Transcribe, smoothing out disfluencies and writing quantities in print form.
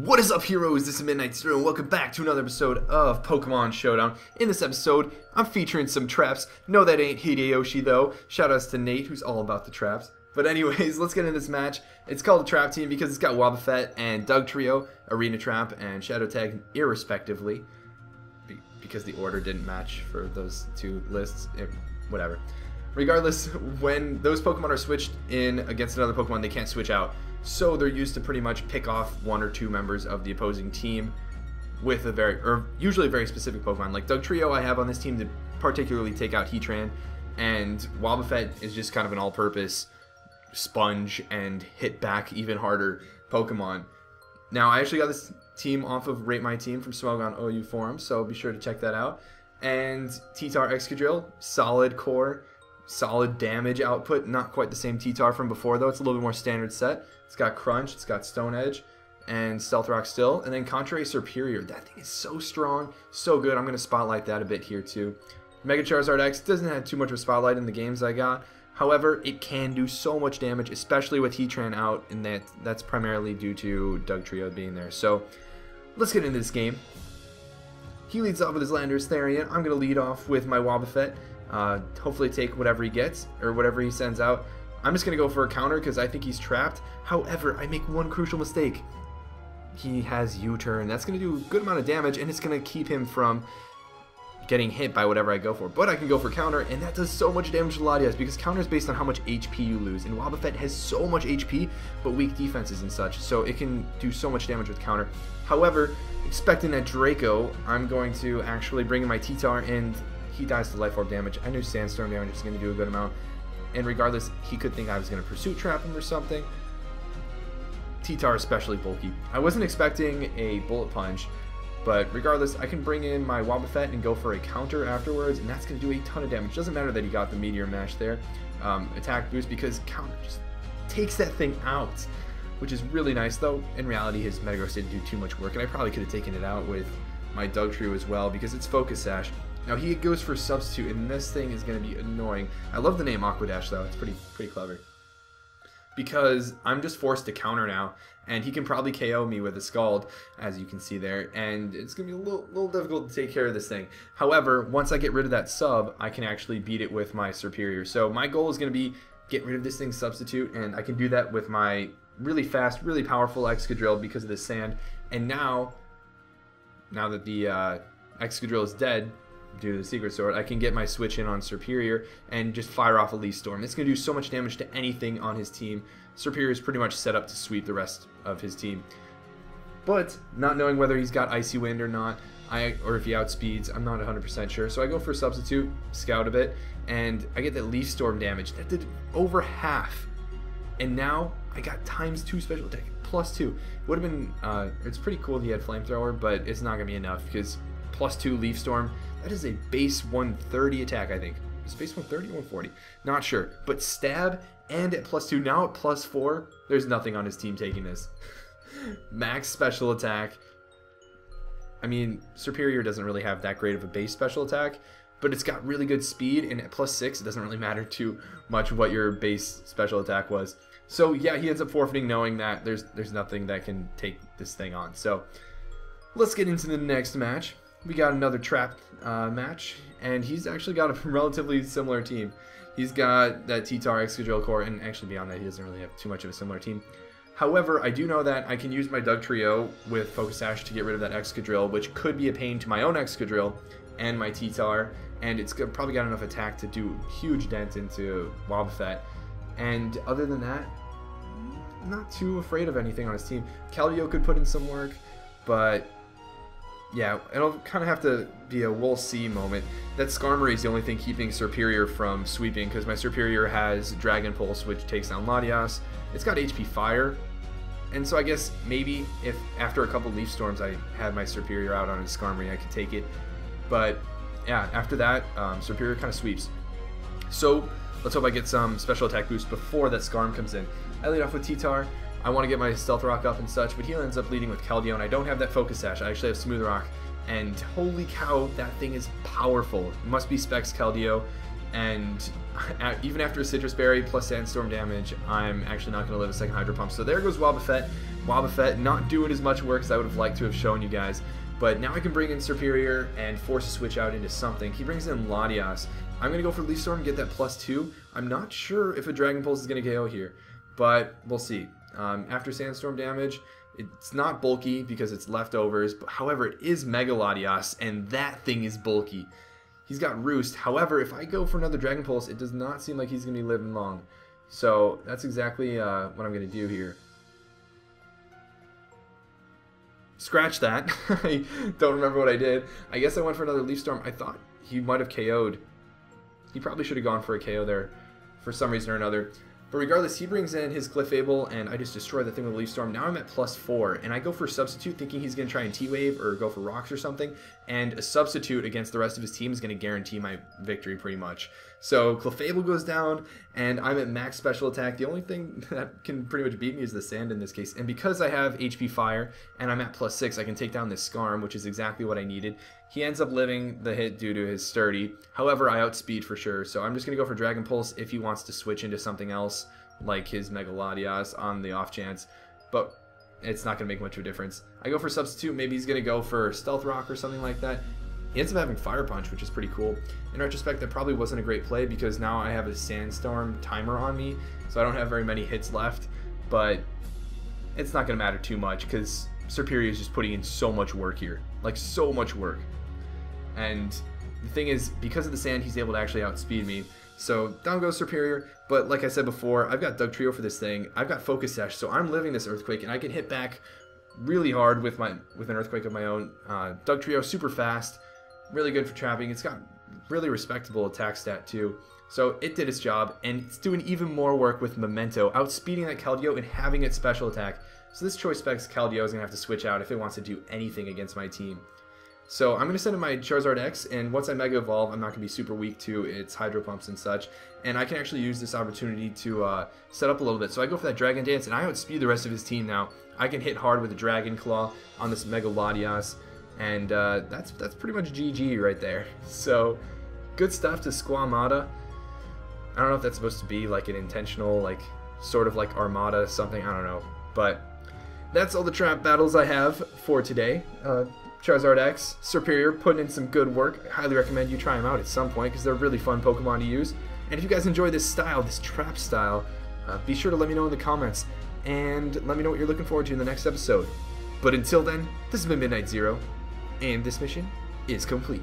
What is up, heroes? This is Midnight Zero, and welcome back to another episode of Pokemon Showdown. In this episode, I'm featuring some traps. No, that ain't Hideyoshi, though. Shoutouts to Nate, who's all about the traps. But anyways, let's get into this match. It's called a Trap Team because it's got Wobbuffet and Dugtrio, Arena Trap, and Shadow Tag, irrespectively. Because the order didn't match for those two lists. Whatever. Regardless, when those Pokemon are switched in against another Pokemon, they can't switch out. So they're used to pretty much pick off one or two members of the opposing team with usually a very specific Pokemon. Like Dugtrio I have on this team to particularly take out Heatran, and Wobbuffet is just kind of an all-purpose sponge and hit back even harder Pokemon. Now, I actually got this team off of Rate My Team from Smogon OU Forum, so be sure to check that out. And T-Tar Excadrill, solid core, solid damage output. Not quite the same T-Tar from before, though. It's a little bit more standard set. It's got Crunch, it's got Stone Edge, and Stealth Rock still. And then Contrary Superior. That thing is so strong, so good. I'm going to spotlight that a bit here, too. Mega Charizard X doesn't have too much of a spotlight in the games I got. However, it can do so much damage, especially with Heatran out, and that's primarily due to Dugtrio being there. So, let's get into this game. He leads off with his Landorus Therian. I'm going to lead off with my Wobbuffet. Hopefully take whatever he gets, or whatever he sends out. I'm just going to go for a counter because I think he's trapped. However, I make one crucial mistake. He has U-turn. That's going to do a good amount of damage, and it's going to keep him from getting hit by whatever I go for. But I can go for counter, and that does so much damage to Latias because counter is based on how much HP you lose. And Wobbuffet has so much HP, but weak defenses and such, so it can do so much damage with counter. However, expecting that Draco, I'm going to actually bring in my T-Tar, and he dies to Life Orb damage. I knew Sandstorm damage was going to do a good amount. And regardless, he could think I was going to Pursuit Trap him or something. T-Tar especially bulky. I wasn't expecting a Bullet Punch, but regardless, I can bring in my Wobbuffet and go for a counter afterwards, and that's going to do a ton of damage. Doesn't matter that he got the Meteor Mash there, attack boost, because counter just takes that thing out, which is really nice. Though in reality, his Metagross didn't do too much work, and I probably could have taken it out with my Dugtrio as well because it's Focus Sash. Now he goes for Substitute, and this thing is going to be annoying. I love the name Aqua Dash, though. It's pretty clever. Because I'm just forced to counter now, and he can probably KO me with a Scald, as you can see there, and it's going to be a little difficult to take care of this thing. However, once I get rid of that sub, I can actually beat it with my Superior. So my goal is going to be get rid of this thing's Substitute, and I can do that with my really fast, really powerful Excadrill because of the sand. And now that the Excadrill is dead, due to the Secret Sword, I can get my switch in on Superior and just fire off a Leaf Storm. It's going to do so much damage to anything on his team. Superior is pretty much set up to sweep the rest of his team. But not knowing whether he's got Icy Wind or not, or if he outspeeds, I'm not 100% sure. So I go for Substitute, scout a bit, and I get that Leaf Storm damage. That did over half. And now I got ×2 special attack, +2. Would have been, it's pretty cool he had Flamethrower, but it's not going to be enough because +2 Leaf Storm, that is a base 130 attack, I think. Is it base 130 or 140? Not sure. But stab and at +2, now at +4, there's nothing on his team taking this. Max special attack. I mean, Superior doesn't really have that great of a base special attack, but it's got really good speed, and at +6, it doesn't really matter too much what your base special attack was. So yeah, he ends up forfeiting knowing that there's nothing that can take this thing on. So let's get into the next match. We got another trap match, and he's actually got a relatively similar team. He's got that T-Tar Excadrill core, and actually beyond that, he doesn't really have too much of a similar team. However, I do know that I can use my Dugtrio with Focus Sash to get rid of that Excadrill, which could be a pain to my own Excadrill and my T-Tar, and it's probably got enough attack to do a huge dent into Wobbuffet. And other than that, I'm not too afraid of anything on his team. Keldeo could put in some work, but yeah, it'll kind of have to be a we'll see moment. That Skarmory is the only thing keeping Superior from sweeping, because my Superior has Dragon Pulse, which takes down Latias. It's got HP Fire, and so I guess maybe if after a couple Leaf Storms I had my Superior out on his Skarmory, I could take it. But yeah, after that, Superior kind of sweeps. So let's hope I get some special attack boost before that Skarm comes in. I lead off with T-Tar. I want to get my Stealth Rock up and such, but he ends up leading with Keldeo, and I don't have that Focus Sash. I actually have Smooth Rock, and holy cow, that thing is powerful. It must be Specs Keldeo, and even after a Citrus Berry plus Sandstorm damage, I'm actually not going to live a second Hydro Pump. So there goes Wobbuffet. Wobbuffet not doing as much work as I would have liked to have shown you guys. But now I can bring in Serperior and force a switch out into something. He brings in Latias. I'm going to go for Leaf Storm, get that +2. I'm not sure if a Dragon Pulse is going to KO here, but we'll see. After Sandstorm damage, it's not bulky because it's leftovers, but however, it is Mega Latias, and that thing is bulky. He's got Roost. However, if I go for another Dragon Pulse, it does not seem like he's going to be living long. So that's exactly what I'm going to do here. Scratch that. I don't remember what I did. I guess I went for another Leaf Storm. I thought he might have KO'd. He probably should have gone for a KO there for some reason or another. But regardless, he brings in his Clefable, and I just destroy the thing with a Leaf Storm. Now I'm at +4, and I go for Substitute thinking he's going to try and T-Wave or go for Rocks or something, and a Substitute against the rest of his team is going to guarantee my victory pretty much. So Clefable goes down, and I'm at max special attack. The only thing that can pretty much beat me is the Sand in this case, and because I have HP Fire, and I'm at +6, I can take down this Skarm, which is exactly what I needed. He ends up living the hit due to his Sturdy. However, I outspeed for sure, so I'm just going to go for Dragon Pulse if he wants to switch into something else, like his Mega Latias on the off chance, but it's not going to make much of a difference. I go for Substitute, maybe he's going to go for Stealth Rock or something like that. He ends up having Fire Punch, which is pretty cool. In retrospect, that probably wasn't a great play because now I have a Sandstorm timer on me, so I don't have very many hits left, but it's not going to matter too much because Serperior is just putting in so much work here, like so much work. And the thing is, because of the Sand, he's able to actually outspeed me. So down goes Serperior, but like I said before, I've got Dugtrio for this thing. I've got Focus Sash, so I'm living this Earthquake, and I can hit back really hard with an Earthquake of my own. Dugtrio super fast, really good for trapping. It's got really respectable attack stat too. So it did its job, and it's doing even more work with Memento, outspeeding that Keldeo and having its special attack. So this Choice Specs Keldeo is going to have to switch out if it wants to do anything against my team. So I'm going to send in my Charizard X, and once I Mega Evolve, I'm not going to be super weak to its Hydro Pumps and such. And I can actually use this opportunity to set up a little bit. So I go for that Dragon Dance, and I outspeed the rest of his team now. I can hit hard with a Dragon Claw on this Mega Latias, and that's pretty much GG right there. So good stuff to Squamata. I don't know if that's supposed to be like an intentional, like sort of like Armada something, I don't know. But that's all the trap battles I have for today. Charizard X, Serperior, putting in some good work. I highly recommend you try them out at some point because they're really fun Pokemon to use. And if you guys enjoy this style, this trap style, be sure to let me know in the comments and let me know what you're looking forward to in the next episode. But until then, this has been Midnight Zero, and this mission is complete.